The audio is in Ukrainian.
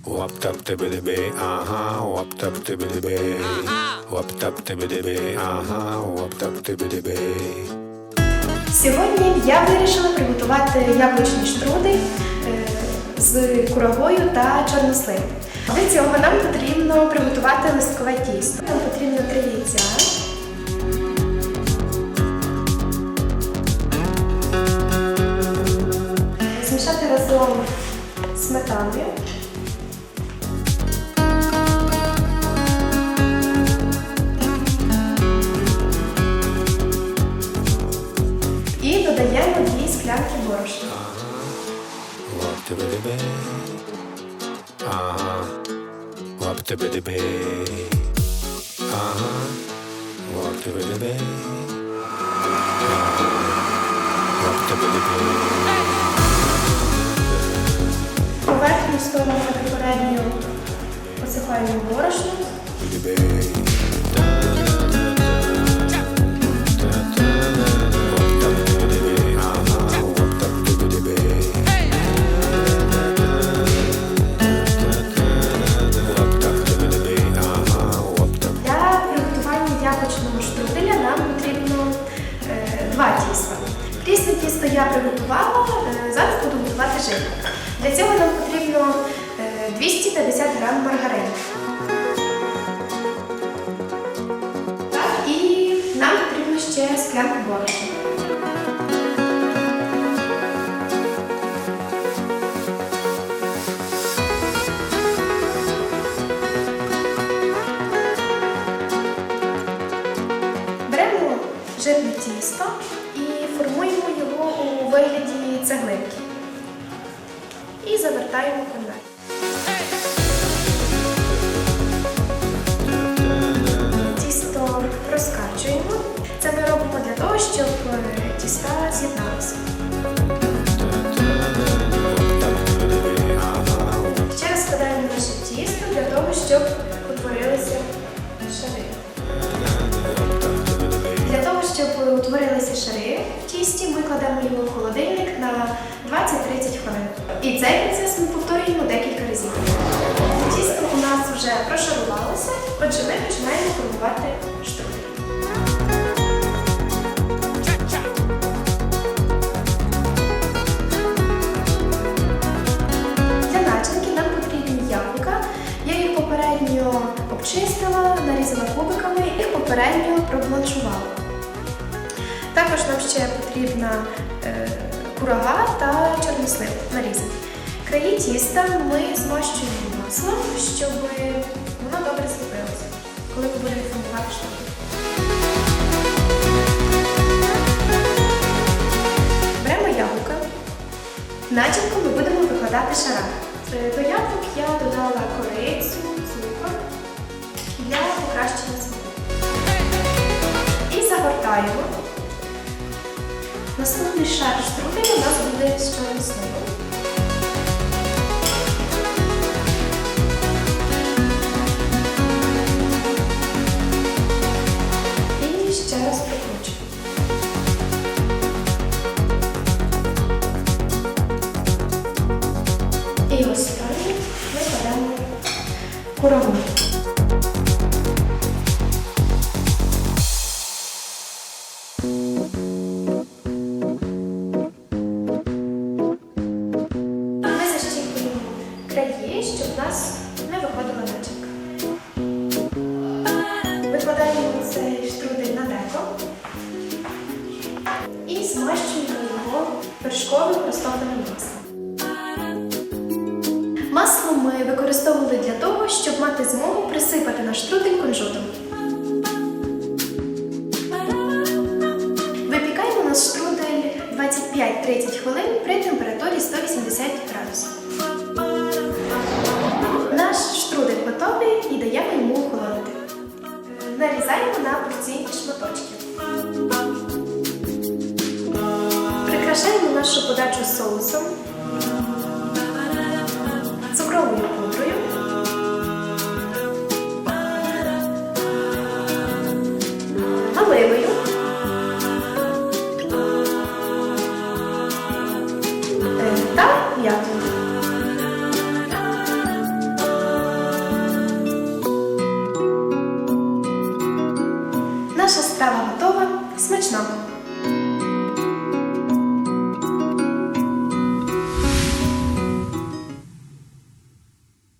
Wap tap tibidi ага, wap tap tibidi wap tap tibidi ага, wap tap tibidi. Сьогодні я вирішила приготувати яблучний штрудель з курагою та чорносливом. Для цього нам потрібно приготувати листкове тісто. Нам потрібно 3 яйця, змішати разом сметаною, і додаємо 2 склянки борошна. Wap tibidi ага, wap tibidi ага, wap tibidi wap tibidi. Поверхню сторону попередньо посипаємо борошном. Яблучного штруделя нам потрібно 2 тіста. Прісне тісто я приготувала, зараз буду готувати жирне. Для цього нам потрібно 250 г маргарину. Так, і нам потрібно ще склянку борошна. Беремо жирне тісто і формуємо його у вигляді цеглинки. І завертаємо конверт. Тісто розкачуємо. Це ми робимо для того, щоб тіста з'єдналися. Ще раз складаємо наше тісто для того, щоб утворилися шари. Для того, щоб утворилися шари в тісті, ми кладемо його в холодильник на 20-30 хвилин. І цей процес ми повторюємо декілька разів. Тісто у нас вже прошарувалося, отже ми починаємо формувати штрудель. Для начинки нам потрібні яблука. Я їх попередньо обчистила, нарізала кубиками і попередньо пробланшувала. Також нам ще потрібна курага та чорнослив нарізаний. Краї тіста ми змащуємо маслом, щоб воно добре зліпилося, коли ми будемо формувати штрудель. Беремо яблука. Начинку ми будемо викладати шарами. До яблук я додала корицю, цукор для покращення смаку. І загортаємо. Наступний шар штруделя у нас буде з чорносливом. І ще раз прикручуємо. І останнє ми кладемо курагу. Краї, щоб в нас не виходила начинка. Викладаємо цей штрудель на деко і змащуємо його вершковим розтопленим маслом. Масло ми використовували для того, щоб мати змогу присипати наш штрудель кунжутом. Випікаємо наш штрудель 25-30 хвилин при температурі 180 градусів. Наш штрудель готовий і даємо йому охолонути. Нарізаємо на порційні шматочки. Прикрашаємо нашу подачу соусом, цукровою пудрою, оливою, та м'ятою. готова. Смачного!